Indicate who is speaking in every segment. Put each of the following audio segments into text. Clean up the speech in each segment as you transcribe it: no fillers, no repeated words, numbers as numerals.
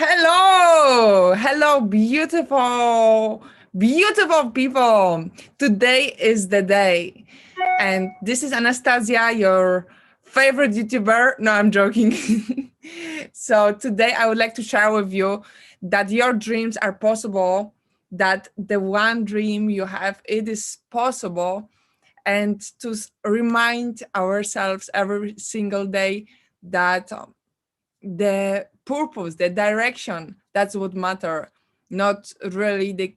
Speaker 1: Hello, beautiful, beautiful people. Today is the day. And this is Anastasia, your favorite YouTuber. No, I'm joking. So today I would like to share with you that your dreams are possible, that the one dream you have, it is possible, and to remind ourselves every single day that the purpose, the direction, that's what matter. Not really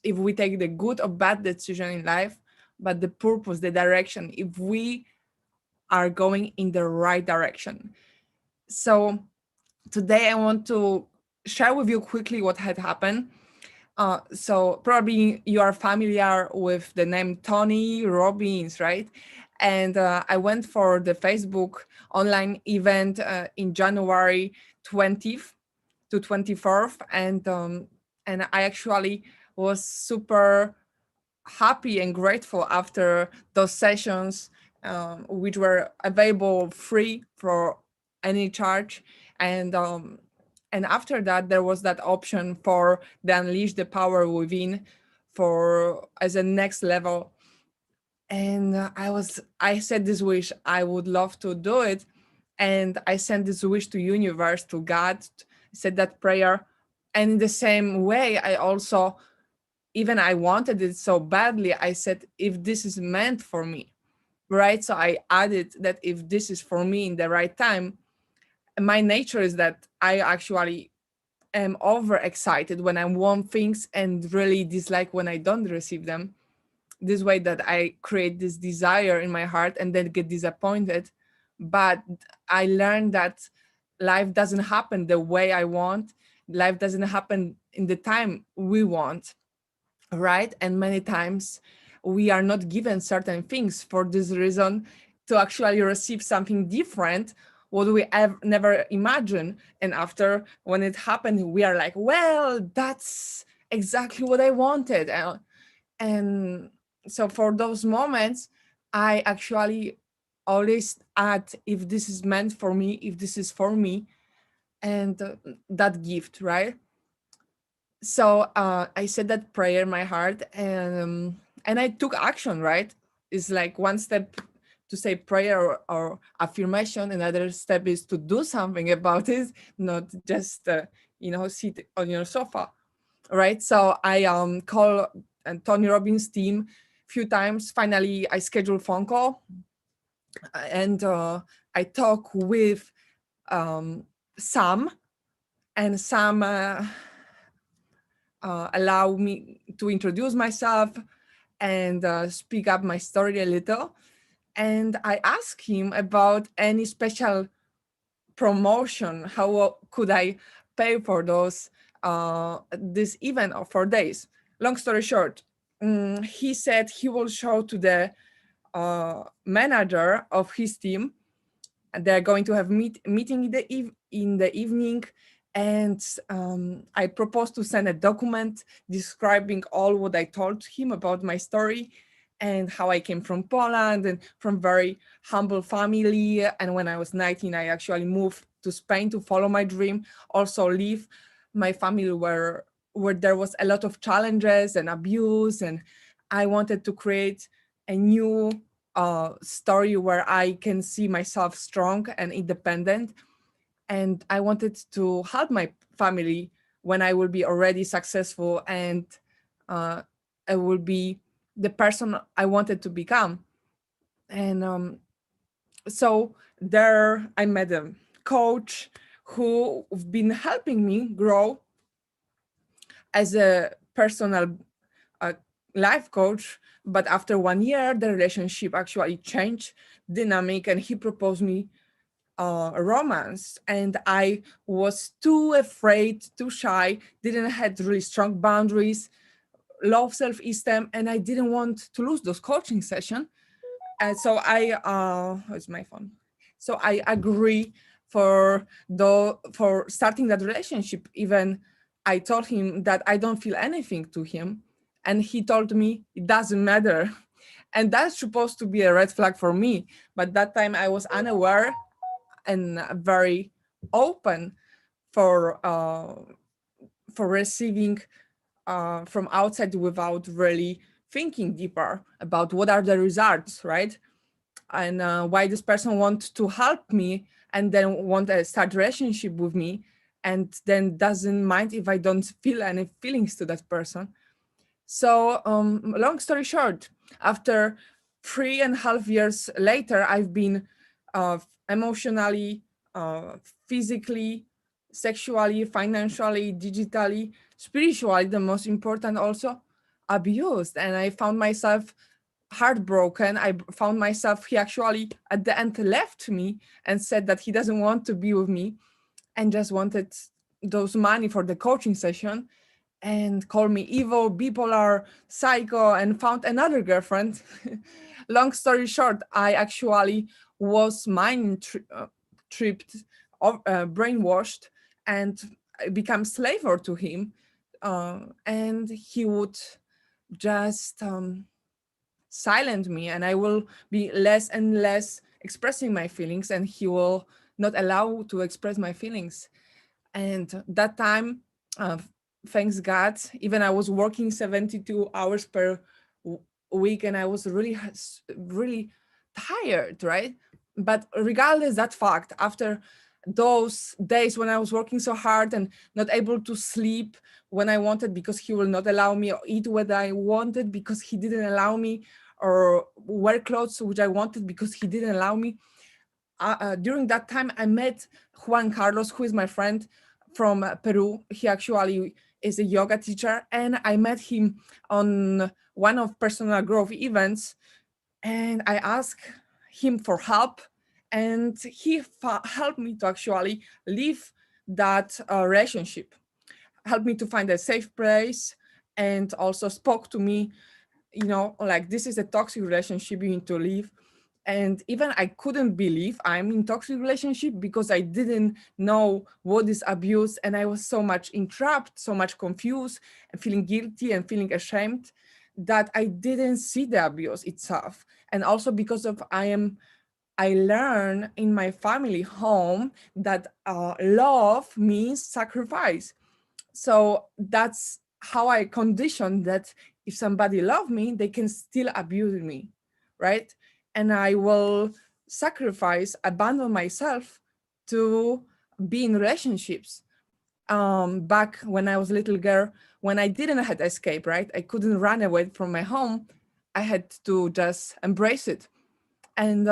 Speaker 1: if we take the good or bad decision in life, but the purpose, the direction, if we are going in the right direction. So today I want to share with you quickly what had happened. So probably you are familiar with the name Tony Robbins, right? And I went for the Facebook online event in January 20th to 24th, and I actually was super happy and grateful after those sessions, which were available free for any charge, and um, and after that there was that option for the Unleash the Power Within for as a next level. And I said this wish, I would love to do it, and I sent this wish to universe, to God, said that prayer. And in the same way, I also, even I wanted it so badly, I said, if this is meant for me, right? So I added that if this is for me in the right time. My nature is that I actually am overexcited when I want things and really dislike when I don't receive them. This way that I create this desire in my heart and then get disappointed. But I learned that life doesn't happen the way I want. Life doesn't happen in the time we want, right? And many times we are not given certain things for this reason, to actually receive something different what we have never imagined. And after, when it happened, we are like, well, that's exactly what I wanted. And so for those moments, I actually always add, if this is meant for me, if this is for me, and that gift, right? So I said that prayer in my heart, and I took action, right? It's like one step to say prayer or affirmation, another step is to do something about it, not just sit on your sofa, right? So I call Tony Robbins team few times. Finally I scheduled phone call, and I talk with Sam, and Sam allow me to introduce myself and speak up my story a little. And I asked him about any special promotion. How could I pay for those this event of 4 days? Long story short, he said he will show to the manager of his team, and they're going to have meeting in the evening. And I proposed to send a document describing all what I told him about my story and how I came from Poland and from very humble family. And when I was 19, I actually moved to Spain to follow my dream, also leave my family where there was a lot of challenges and abuse. And I wanted to create a new story where I can see myself strong and independent. And I wanted to help my family when I will be already successful, and uh, I will be the person I wanted to become. And so there I met a coach who've been helping me grow as a personal uh, life coach. But after 1 year, the relationship actually changed dynamic, and he proposed me a romance, and I was too afraid, too shy, didn't had really strong boundaries, low self-esteem, and I didn't want to lose those coaching sessions. And so where's my phone? So I agree for starting that relationship. Even I told him that I don't feel anything to him, and he told me it doesn't matter. And that's supposed to be a red flag for me, but that time I was unaware and very open for receiving from outside without really thinking deeper about what are the results, right? And why this person wants to help me and then want to start relationship with me and then doesn't mind if I don't feel any feelings to that person. So long story short, after 3.5 years later, I've been emotionally, physically, sexually, financially, digitally, spiritually, the most important also, abused. And I found myself heartbroken. I found myself, he actually at the end left me and said that he doesn't want to be with me and just wanted those money for the coaching session and called me evil, bipolar, psycho, and found another girlfriend. Long story short, I actually was tripped, brainwashed, and I became slaver to him. And he would just silent me, and I will be less and less expressing my feelings, and he will not allow to express my feelings. And that time, thanks God, even I was working 72 hours per week, and I was really, really tired, right? But regardless that fact, after those days when I was working so hard and not able to sleep when I wanted because he will not allow me, or eat what I wanted because he didn't allow me, or wear clothes which I wanted because he didn't allow me, during that time, I met Juan Carlos, who is my friend from Peru. He actually is a yoga teacher, and I met him on one of personal growth events, and I asked him for help, and he helped me to actually leave that relationship, helped me to find a safe place, and also spoke to me, like, this is a toxic relationship, you need to leave. And even I couldn't believe I'm in toxic relationship because I didn't know what is abuse, and I was so much entrapped, so much confused, and feeling guilty and feeling ashamed that I didn't see the abuse itself. And also because of I learned in my family home that love means sacrifice. So that's how I conditioned that if somebody love me, they can still abuse me, right? And I will sacrifice, abandon myself to be in relationships. Back when I was a little girl, when I didn't have escape, right? I couldn't run away from my home. I had to just embrace it. And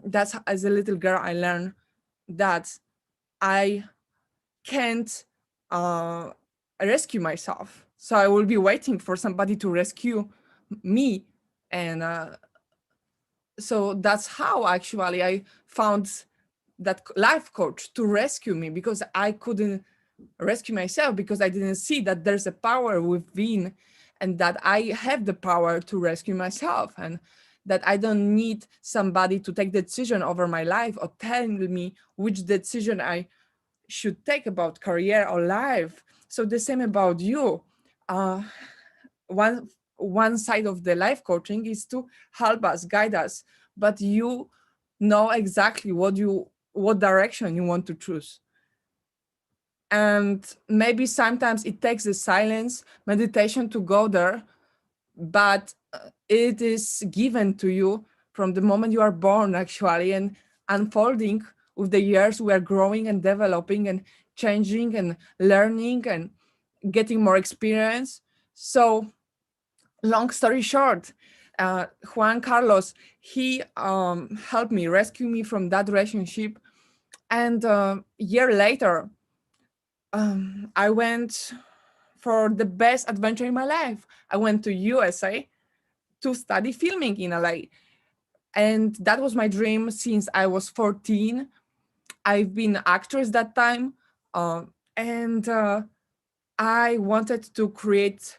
Speaker 1: that's as a little girl, I learned that I can't uh, rescue myself. So I will be waiting for somebody to rescue me. And so that's how actually I found that life coach to rescue me, because I couldn't rescue myself because I didn't see that there's a power within and that I have the power to rescue myself, and that I don't need somebody to take the decision over my life or tell me which decision I should take about career or life. So the same about you. Uh, one side of the life coaching is to help us, guide us, but you know exactly what direction you want to choose. And maybe sometimes it takes the silence, meditation to go there, but it is given to you from the moment you are born, actually, and unfolding with the years. We are growing and developing and changing and learning and getting more experience. So long story short, Juan Carlos, he helped me, rescue me from that relationship. And a year later, I went for the best adventure in my life. I went to USA to study filming in LA. And that was my dream since I was 14. I've been an actress that time. And I wanted to create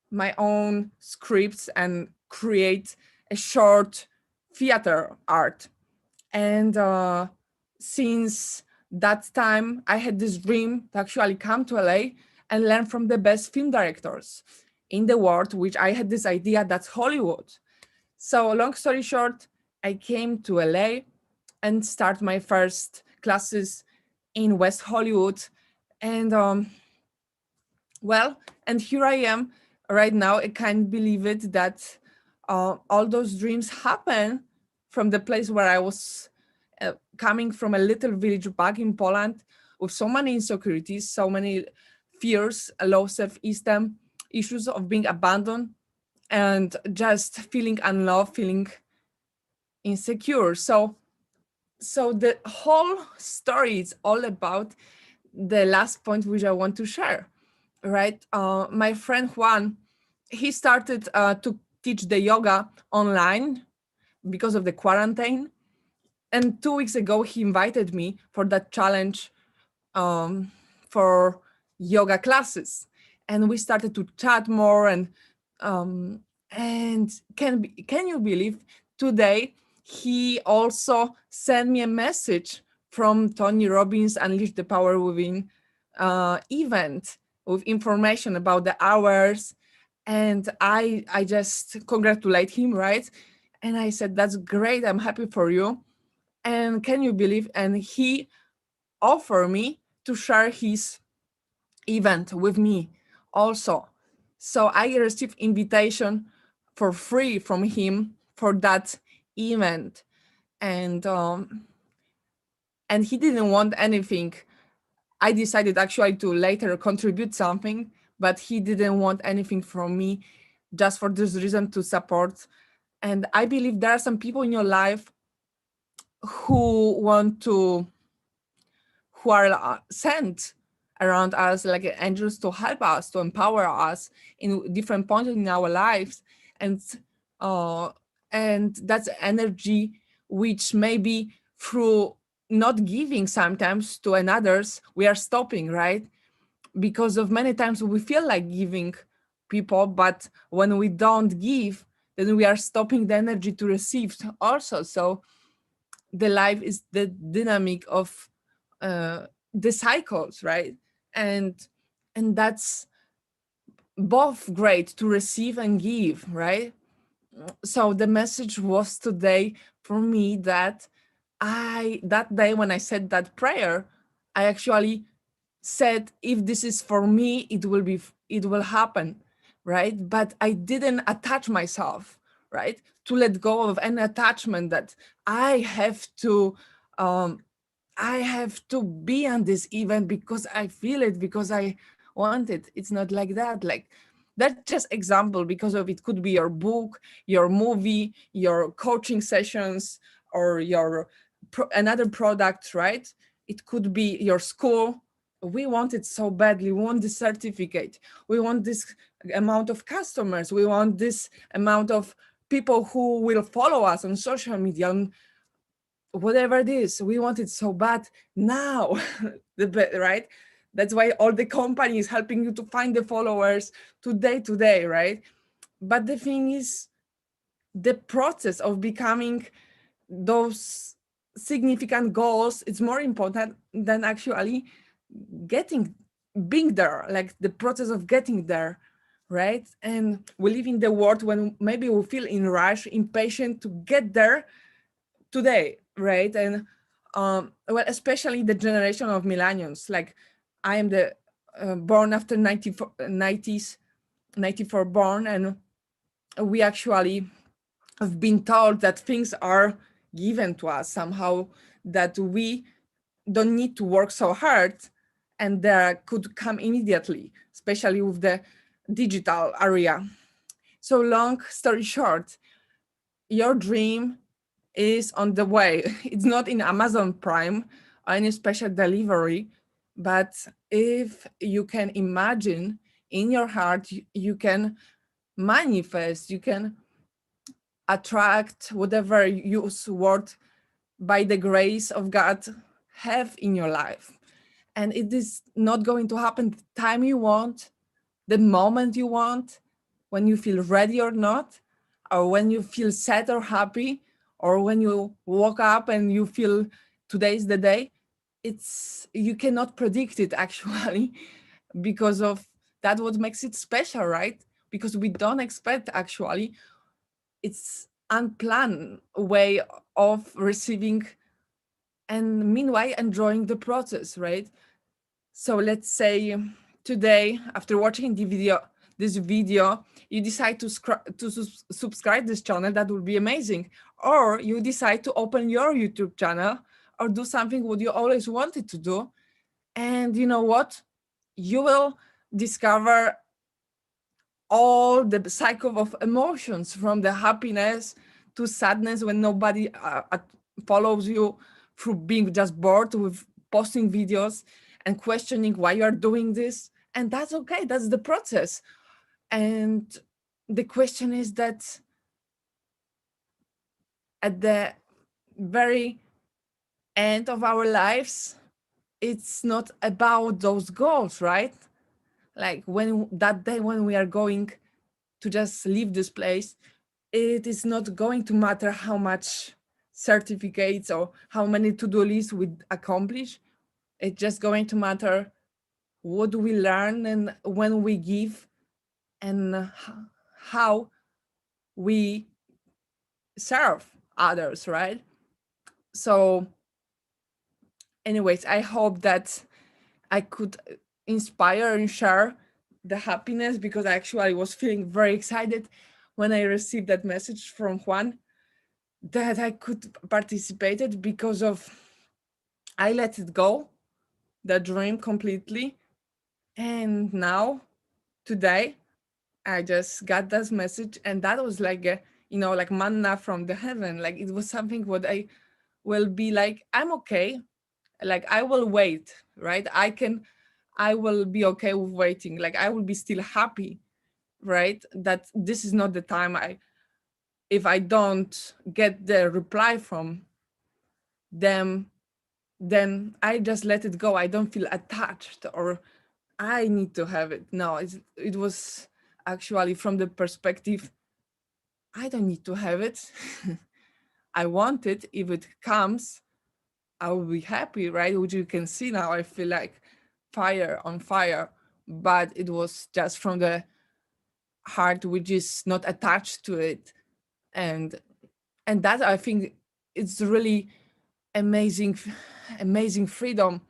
Speaker 1: my own scripts and create a short theater art. And since that time, I had this dream to actually come to LA and learn from the best film directors in the world, which I had this idea that's Hollywood. So long story short, I came to LA and start my first classes in West Hollywood, And well, and here I am right now. I can't believe it that all those dreams happen from the place where I was coming from, a little village back in Poland, with so many insecurities, so many fears, a low self-esteem, issues of being abandoned, and just feeling unloved, feeling insecure. So the whole story is all about the last point which I want to share, right? My friend Juan, he started to teach the yoga online because of the quarantine. And 2 weeks ago, he invited me for that challenge um, for yoga classes. And we started to chat more. And can you believe today he also sent me a message from Tony Robbins Unleash the Power Within event with information about the hours. And I just congratulate him, right? And I said, that's great, I'm happy for you. And can you believe, and he offered me to share his event with me also. So I received invitation for free from him for that event. And he didn't want anything. I decided actually to later contribute something, but he didn't want anything from me, just for this reason, to support. And I believe there are some people in your life who want to, who are sent around us like angels to help us, to empower us in different points in our lives. And uh, and that's energy which maybe through not giving sometimes to others, we are stopping, right? Because of many times we feel like giving people, but when we don't give, then we are stopping the energy to receive also. So the life is the dynamic of the cycles, right? And and that's both great to receive and give, right? So the message was today for me that that day when I said that prayer, I actually said, if this is for me, it will happen, right? But I didn't attach myself, right? To let go of any attachment that I have to um I have to be on this event because I feel it, because I want it. It's not like that. Like, that's just example, because of it could be your book, your movie, your coaching sessions, or your another product, right? It could be your school. We want it so badly. We want this certificate. We want this amount of customers. We want this amount of people who will follow us on social media, on whatever it is. We want it so bad now. Right? That's why all the companies helping you to find the followers today, right? But the thing is, the process of becoming those significant goals, it's more important than actually getting being there, like the process of getting there, right? And we live in the world when maybe we feel in rush, impatient to get there today, right? And well, especially the generation of millennials. Like, I am the born after 94, 90s, 94 born, and we actually have been told that things are given to us somehow, that we don't need to work so hard, and they could come immediately, especially with the digital area. So long story short, your dream is on the way. It's not in Amazon Prime or any special delivery, but if you can imagine in your heart, you can manifest, you can attract whatever you word by the grace of God have in your life. And it is not going to happen the time you want, the moment you want, when you feel ready or not, or when you feel sad or happy, or when you woke up and you feel today's the day. It's, you cannot predict it actually, because of that what makes it special, right? Because we don't expect actually. It's unplanned way of receiving, and meanwhile enjoying the process, right? So let's say today, after watching this video, you decide to subscribe this channel. That would be amazing. Or you decide to open your YouTube channel or do something what you always wanted to do. And you know what? You will discover all the cycle of emotions, from the happiness to sadness when nobody follows you, through being just bored with posting videos and questioning why you are doing this. And that's okay, that's the process. And the question is that at the very end of our lives, it's not about those goals, right? Like when that day when we are going to just leave this place, it is not going to matter how much certificates or how many to-do lists we accomplish. It's just going to matter what do we learn and when we give, and how we serve others, right? So anyways, I hope that I could inspire and share the happiness, because I actually was feeling very excited when I received that message from Juan that I could participate it, because of I let it go, the dream completely. And now today I just got this message, and that was like a, like manna from the heaven. Like it was something what I will be like, I'm okay. Like I will wait, right? I will be okay with waiting. Like I will be still happy, right? That this is not the time if I don't get the reply from them, then I just let it go. I don't feel attached or I need to have it. No, it was actually from the perspective, I don't need to have it. I want it. If it comes, I will be happy, right? Which you can see now. I feel like fire on fire, but it was just from the heart, which is not attached to it. And that, I think, it's really amazing, amazing freedom,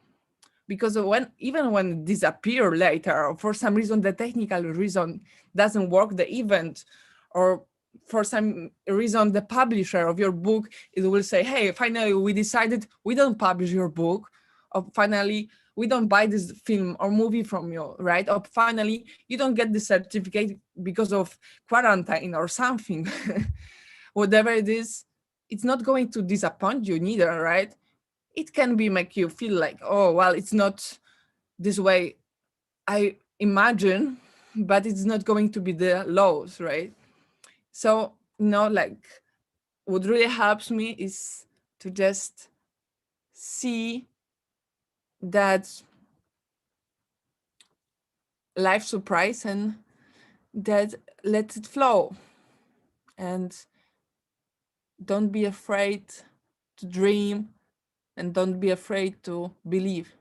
Speaker 1: because when even when it disappear later, or for some reason the technical reason doesn't work, the event, or for some reason the publisher of your book, it will say, hey, finally we decided we don't publish your book, or finally we don't buy this film or movie from you, right? Or finally you don't get the certificate because of quarantine or something. Whatever it is, it's not going to disappoint you neither, right? It can be make you feel like, oh well, it's not this way I imagine, but it's not going to be the lows, right? So like what really helps me is to just see that life surprise, and that let it flow, and don't be afraid to dream, and don't be afraid to believe.